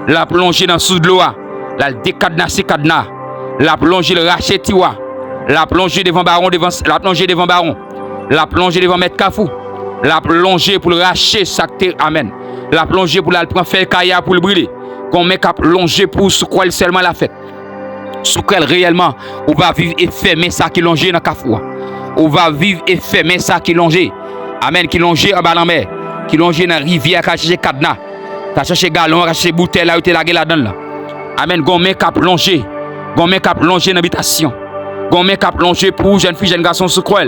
la plongée dans sous de l'eau, la décadenasser cadenas, la plongée le racher tiwa, la plongée devant baron devant la plongée devant baron, la plongée devant maître Kafou, la plongée pour le racher sacté amen, la plongée pour la prendre faire kaya pour le brûler, qu'on met qu'à plonger pour ce quoi seulement la fête. Sous quel réellement on va vivre et fermer ça qui longe dans Kafou. On va vivre et fermer ça qui longe. Amen, qui longe en bas de la mer, qui longe dans la rivière, qui cherche cadenas, qui cherche galon, qui cherche bouteille là où tu la là-dedans. Amen, gomme qui plonger, gomme qui plonger dans l'habitation, gomme qui plonger pour jeune fille, jeune garçon sous quoi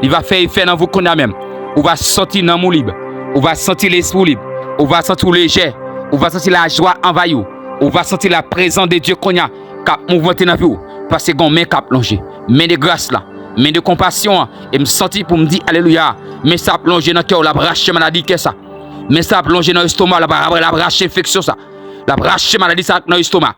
il va faire effet dans vous qu'on a même. On va sentir dans mon libre, on va sentir l'esprit libre, on va sentir léger, on va sentir la joie envahie, on va sentir la présence de Dieu qu'on a. Cap mouvementé dans vie parce que gon main cap plongé main de grâce là main de compassion et me sentir pour me dire alléluia mais ça plongé dans cœur la brache maladie que ça mais ça plongé dans estomac la brache infection ça la brache maladie ça dans estomac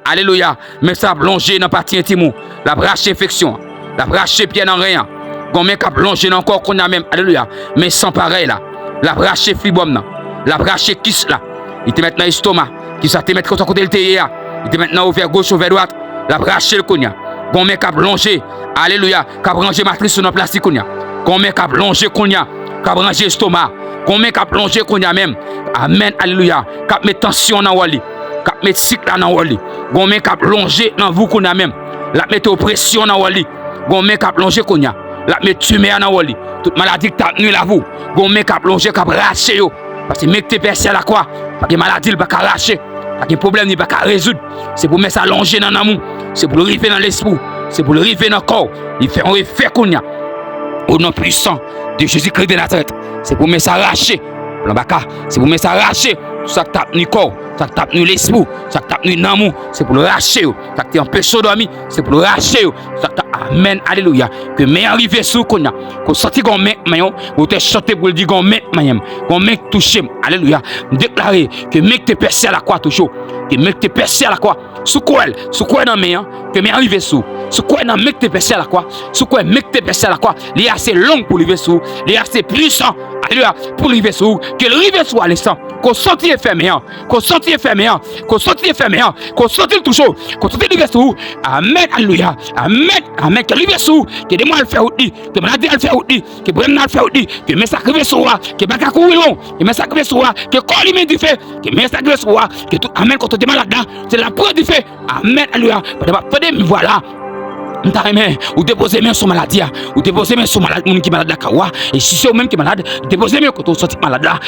alléluia mais ça plongé dans partie intime la brache infection la brache pied dans rien gon main cap plongé dans corps qu'on a même alléluia mais sans pareil là la brache fibrome là la brache kiss là il te met dans estomac qui ça te met côté le TIA. Il est maintenant ouvert gauche, ouvert droite. La brache le cognac. Bon mec a plongé. Alléluia. Qu'a branché matrice sur notre plastique cognac. Bon mec a plongé cognac. Qu'a branché estomac. Bon mec a plongé cognac même. Amen. Alléluia. Qu'a met tension dans wali. Qu'a met cycle dans wali. Bon mec a plongé dans vous cognac même. La met oppression dans wali. Bon mec a plongé cognac. La met tumeur dans wali. Toute maladie qui t'a tenu là vous. Bon mec a plongé qu'a braché yo. Parce que mec t'es percé à la croix. Parce que maladie il va arracher. Pas de problème, il n'y a pas qu'à résoudre. C'est pour mettre ça allongé dans l'amour. C'est pour le river dans l'esprit. C'est pour le river dans le corps. Il fait un effet qu'on y a. Au nom puissant de Jésus-Christ de Nazareth. C'est pour mettre ça arraché. C'est pour mettre ça arraché. Ça tape le corps. Ça tape l'esprit. Ça tape l'amour. C'est pour le racher. Ça tape un peu dormi. C'est pour le racher. Ça tape amen. Alléluia. Que mais arrivé sous qu'on a. Qu'on sorti qu'on met maillon. Ou te chanter pour le dire qu'on met maillon. Qu'on met touché. Alléluia. Déclarer que mec te percé à la croix toujours. Que mec te percé à la croix. Sous quoi elle? Sous quoi dans main? Que mais arrivé sous. Sous quoi dans mec te percé à la croix? Sous quoi mec te percé à la croix? Il est assez long pour arriver sous. Il est assez puissant. Alléluia. Pour arriver sous. Que arrive sous à l'instant. Qu'on sorti fermé. Qu'on sorti fermé. Qu'on sorti fermé. Qu'on sorti toujours. Qu'on sorti arrivé sous. Amen. Alléluia. Amen. Amen. Que arrive sous. Que des mois le faire outil. Que maladie le faire outil. Que bremna le faire outil. Que mes sacrifices sous. Que baka courir long. Que mes sacrifices sous. Que corps lui du fait. Que mes sacrifices sous. Que tout. Amen. Quand tu es malade là. C'est la preuve du fait. Amen. Alléluia. Voilà. ou déposer main sur maladie, ou déposer main sur malade, moun qui malade la kawa, et si c'est vous même qui malade, déposer main quand on sortit malade là.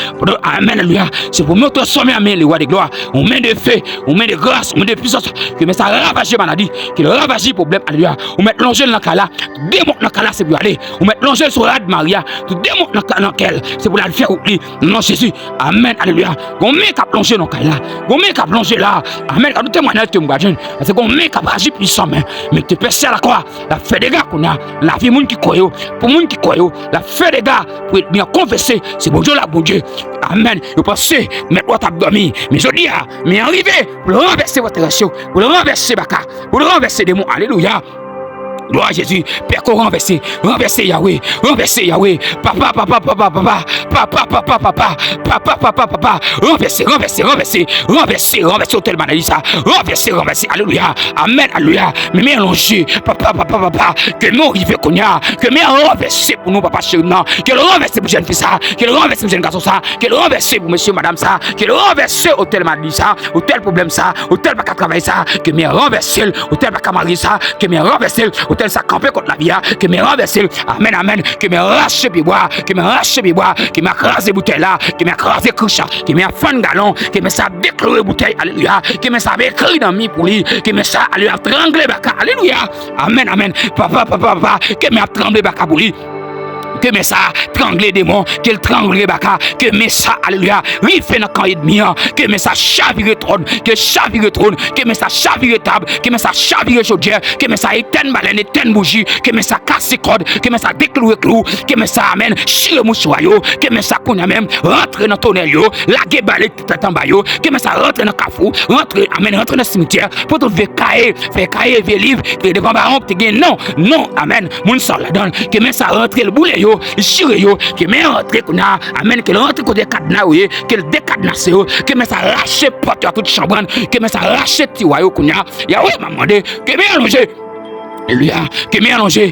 Amen, alléluia. C'est pour me transformer en main, les rois de gloire. On met de feu, on met de grâce, on met de puissance, que mais ça ravage maladie, que le ravage problème, alléluia. On met l'angèle dans le cas là, démonte dans le cas là, c'est pour aller. On met l'angèle sur Rad Maria, tout démonte dans le cas là, c'est pour la faire oublier. Non, Jésus, amen, alléluia. On met qu'à plonger dans le cas là, on met qu'à plonger là, amen. Quand nous témoignons, tu me gardes, parce qu'on met qu'à agir puissant, mais tu peux faire quoi? La fait des gars qu'on a, la vie moun qui croit, pour moun qui croit, la fait des gars pour être bien confessé, c'est bon Dieu là, bon Dieu. Amen. Vous pensez, mais vous avez dormi, mais je dis, mais arrivez pour le renverser votre ratio, pour le renverser Baka, pour le renverser des mots, alléluia. Gloire à Jésus, Père, qu'on renverse Yahweh, papa, renverser hôtel maladie ça, renverser, alléluia, amen, alléluia, mais mélanger, papa, que nous arrivons qu'on y a, que nous renverser pour nous, papa, chéri, non, que le renverser pour jeune fille ça, que le renverser pour jeune garçon ça, que le renverser pour monsieur, madame ça, que le renverser hôtel maladie ça, hôtel problème ça, hôtel pas qu'à travailler ça, que me renverser, hôtel pas qu'à marier ça, que me renverser, hôtel ça camper contre la vie, que me renverser, amen, que me rache bibois, que me crase bouteille là, que me crase cruche, que me fan galon, que me ça déclarer bouteille, alléluia, que me ça écrit dans mi pour lui, que me ça alléluia trembler baka, alléluia, amen, papa, que me trembler baka pour lui. Que mais ça trangler démon, que trangler baka, que mais ça alléluia, rife dans camp ennemi, que mais ça chavire trône, que mais ça chavire table, que mais ça chavire chaudière, que mais ça éteindre baleine, éteindre bougie, que mais ça casse corde, que mais ça déclouer clou, que mais ça amène chire mouchoir yo, que mais ça connait même rentrer dans tonnerre yo, laguer balai tout en bas yo, que mais ça rentre dans cafou, rentrer dans le cimetière pour te faire cahier livre, que devant baron te gain non, amen, moun ça la donne, que mais ça rentre le boulet yo, chire yo, que mais rentre qu'on a, amen, que rentre côté cadenas yo, que le décadenas yo, que mais ça lâche porte à toute chambre, que mais ça lâche tiwa yo qu'on a, ya ouais m'a demandé, que mais allonger. Alléluia, que mélanger,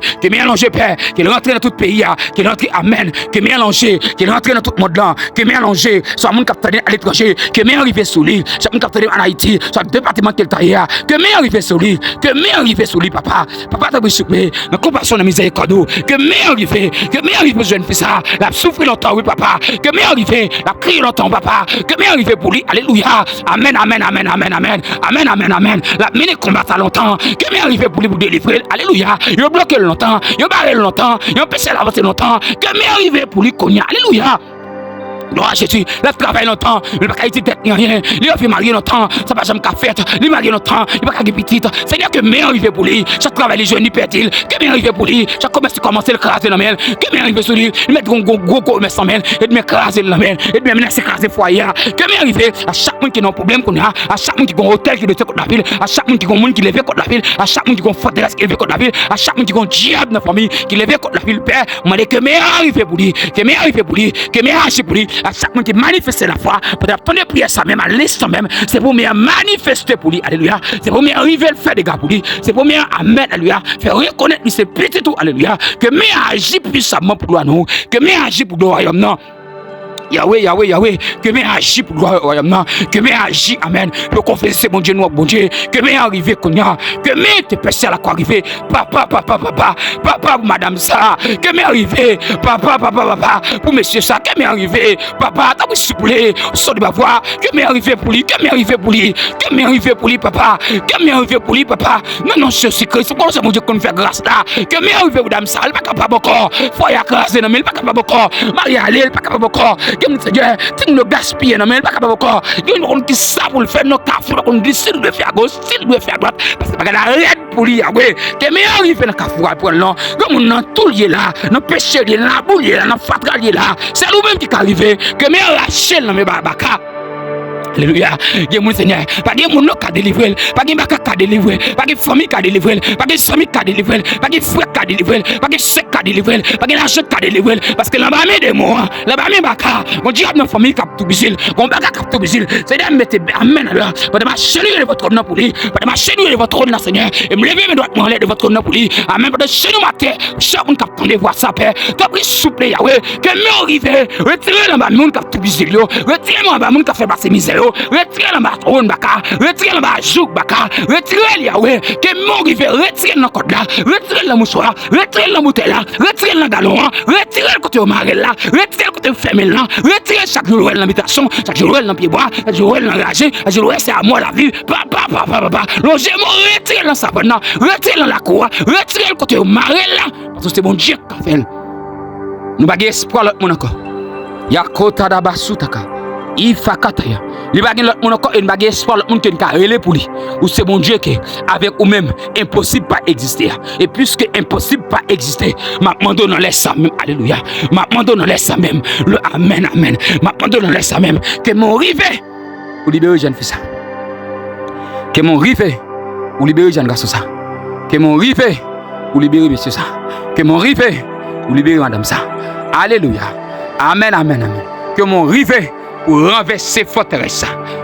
Père, qu'il rentre dans tout pays, qu'il rentre, amen, que mélanger, qu'il rentre dans tout le monde là, que mélanger, soit mon capitaine à l'étranger, que m'arrive sous lui, soit mon capitaine en Haïti, soit le département tel tailleur, que m'arrive sous lui, papa, t'as besoin de la compassion de miséricorde, que m'arrive jeune fils ça, la souffrir longtemps, oui, papa, que m'arrive, la crier longtemps, papa, que m'arrive pour lui, alléluia, amen, la mener combattre longtemps, que m'arrive pour lui pour délivrer. Alléluia, il a bloqué longtemps, il a barré longtemps, il a empêché d'avancer longtemps, que m'est arrivé pour lui cogner. Alléluia. Gloire à Jésus, il travaille longtemps, il n'a pas été tête ni rien, il a fait marier longtemps, ça va jamais qu'à faire, il marié longtemps, il n'a pas qu'à petite. Seigneur, que m'est arrivé pour lui, chaque travail les jeunes, il perd il, que m'est arrivé pour lui, chaque commerce commence à le craser dans la main, que m'est arrivé sur lui, il met gros commerce en main, et de m'écraser dans la main, et de me menacer écraser foyer, que m'est arrivé à chaque monde qui a un problème qu'on a, à chaque monde qui a un hôtel qui doit contre la ville, à chaque monde qui a un monde qui lève contre la ville, à chaque monde qui a une forteresse qui lève contre la ville, à chaque monde qui a un diable dans la famille qui lève contre la ville, Père, m'a dit que m'est arrivé pour lui, que m'est arrivé pour lui, que m'est arrivé pour lui, à chaque monde qui manifester la foi, pour attendre prière ça même à l'instant même, c'est pour me manifester pour lui, alléluia, c'est pour me arriver à faire des gars pour lui, c'est pour me amen, alléluia, faire reconnaître lui c'est petit tout, alléluia, que me agit puissamment pour nous, que me agit pour le royaume, non. Yahweh, que m'est agi pour le royaume, que m'est agi, amen, pour confesser mon Dieu, bon Dieu, que m'est arrivé, que m'est te passé à la croix arrivé, papa, madame ça, que m'est arrivé, papa, pour monsieur ça, que m'est arrivé, papa, t'as vous soufflé, saut de ma voix, que m'est arrivé pour lui, que m'est arrivé pour lui, papa, non, je suis Christ, c'est pour ça mon Dieu qu'on fait grâce là, que m'est arrivé, madame ça, elle pas capable encore, faut y accraser, non, mais elle pas capable encore, Marie allez, elle pas capable encore, Seigneur, tu nous gaspilles, non, mais elle pas capable encore. Il y a une qui savent pour le faire, nos cafés, on dit s'il doit faire à gauche, s'il doit faire à droite, parce que pas la raide pour lui, oui. Que me arrive dans le café pour l'an, comme on a tout lié là, nos péchés liés là, boulier là, nos fatras liés là, c'est nous-mêmes qui arrivons, que me lâcher dans mes babaka. Alléluia. Dieu mon Seigneur, pas de mon qui a délivré, pas de baka qui a délivré, pas de famille qui a délivré, pas de famille qui a délivré, pas de frère qui a délivré, pas de sœur qui a délivré, pas de l'argent qui a délivré, parce que là-bas des mots, là-bas baka, mon Dieu a une famille qui a tout bisil, mon baka qui a tout bisil, c'est-à-dire mettez amen alors, pas de marcher de votre nom pour lui, pas de marcher de votre nom Seigneur, et me lever mes doigts de votre nom pour lui, amen, pas de chez nous matin, chaque monde qui a entendu voir ça père, t'as pris souple Yahweh, que me arrive, retirez là-bas monde qui a tout bisil, retirez-moi là-bas monde qui a fait passer misère, yo, retirez dans Matron Baka, retirez dans Bajouk Baka, retirez Yahweh, que mon rive, retirez dans code là, retirez dans mouchoir, retirez dans bouteille là, retirez dans galon, retirez le côté au marel là, retirez le côté femelle là, retirez chaque jour dans l'habitation, chaque jour dans pied bois, chaque jour dans l'engagé, chaque jour c'est à moi la vie, papa, longez-moi, retirez dans savane là, retirez dans la cour, retirez le côté au marel là, parce que c'est bon Dieu qui a fait. Nous n'avons pas espoir l'autre monde encore. Yakota da basutaka. Ifakataya. Li bagay l'autre monde encore et nous n'avons pas espoir l'autre monde qui a relé pour lui. Ou c'est bon Dieu qui avec ou même impossible pas exister. Et puisque impossible pas exister, m'a demandé dans les ça même. Alléluia. M'a demandé dans les ça même. Le amen amen. M'a demandé dans les ça même que mon rivé pour libérer jeune fils ça. Que mon rivé pour libérer jeune garçon ça. Que mon rivé pour libérer monsieur ça. Que mon rivé pour libérer madame ça. Alléluia. Amen, amen, amen. Que mon rivet pour renverser forteresse.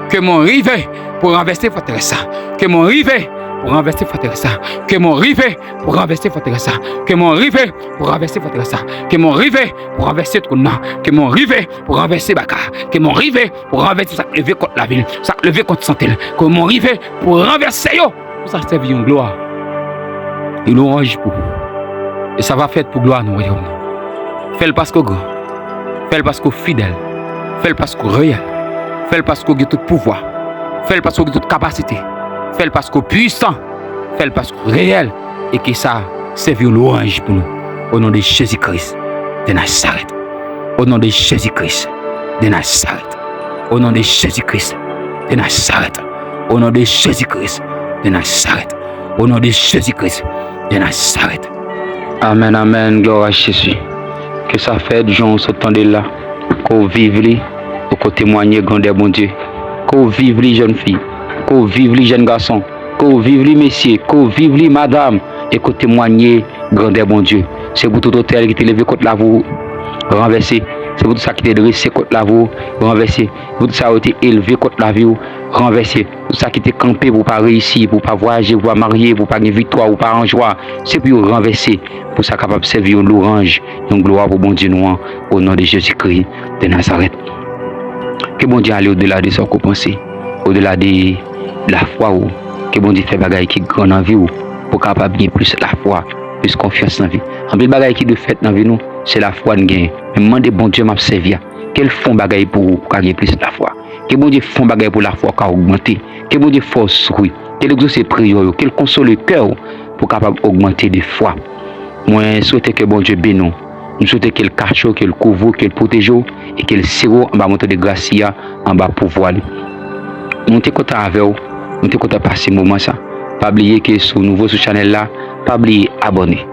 Que mon rivet pour renverser forteresse. Que mon rivet pour renverser forteresse. Que mon rivet pour renverser forteresse. Que mon rivet pour renverser forteresse. Que mon rivet pour renverser trône. Que mon rivet pour renverser Baka. Que mon rivet pour renverser ça lever contre la ville. Ça lever contre Santel. Que mon rivet pour renverser yo. Pour ça servir une gloire. Et l'orange pour. Et ça va faire pour gloire nous royaume. Fais-le parce que grand. Fais-le parce que fidèle. Fais-le parce que réel. Fais-le parce que tout pouvoir. Fais-le parce que toute capacité. Fais-le parce que puissant. Fais-le parce que réel. Et que ça servir l'orange pour nous. Au nom de Jésus-Christ de Nazareth. Au nom de Jésus-Christ de Nazareth. Au nom de Jésus-Christ de Nazareth. Au nom de Jésus-Christ de Nazareth. Au nom de Jésus-Christ de Nazareth. Amen, amen, gloire à Jésus. Que ça fait du gens s'entendent là, qu'on vive li, qu'on témoigne grandeur bon Dieu, qu'on vive li jeune fille, qu'on vive li jeune garçon, qu'on vive li messieurs, qu'on vive li madame, et qu'on témoigne grandeur bon Dieu. C'est pour tout hôtel qui te levé contre la vous renversé, c'est pour tout ça qui te dressé contre la vous renversé, pour tout ça qui te élevé contre la vie renversé, tout ça qui te campé pour pas réussir, pour pas voyager, pour pas marier, pour pas gagner victoire, pour pas en joie, c'est pour renverser. Pour ça capable de servir l'orange, une gloire pour bon Dieu nous au nom de Jésus-Christ de Nazareth. Que bon Dieu aille au-delà de ce qu'on pense, au-delà de la foi, que bon Dieu fait bagaille qui grand en vie pour capable bien plus la foi, plus confiance dans la vie. En plus bagaille qui de fait dans la vie nous, c'est la foi de gain. Mais demandez bon Dieu m'a servir. Quel font bagaille pour gagner plus la foi? Que bon Dieu font bagaille pour la foi qu'a augmenter? Que bon Dieu force oui? Quel exauce prière? Quel console le cœur pour capable augmenter de foi? Moi, je souhaite que bon Dieu bénisse. Je souhaite qu'il cache, qu'il couvre, qu'il protège et qu'il siro en bas monter de grâce en bas pouvoir. Nous sommes contents avec vous. Nous sommes contents de passer ce moment. Pas oublier que sur nouveau sur channel là, pas oublier abonner.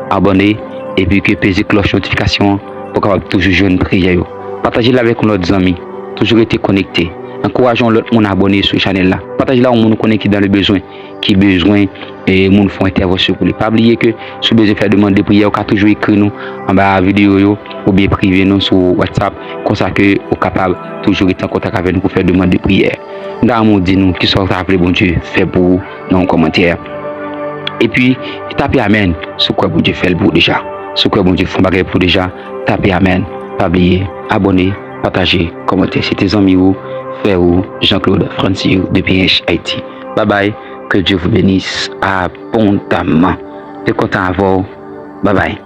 Abonner et puis que peser cloche notification pour capable toujours jouer une prière. Partagez la avec nos amis. Toujours rester connecté. Encourageons l'autre monde à abonner sur channel là. Partagez là où nous connecté dans le besoin. Qui besoin et moun font intervention pour lui. Pas oublier que si besoin faire demande de prière, on peut toujours écrire nous en bas la vidéo ou bien priver nous sur WhatsApp comme ça que on capable toujours être en contact avec nous pour faire demande de prière. Dans mon dit nous qui sont appelés bon Dieu fait pour vous dans les commentaires. Et puis tapez amen sur quoi bon Dieu fait pour déjà. Sur quoi bon Dieu font bagarre pour déjà. Tapez amen. Pas oublier abonner, partager, commenter. C'était tes amis ou frère ou Jean-Claude Francis depuis Haïti. Bye bye. Que Dieu vous bénisse abondamment. Je suis content à vous. Bye bye.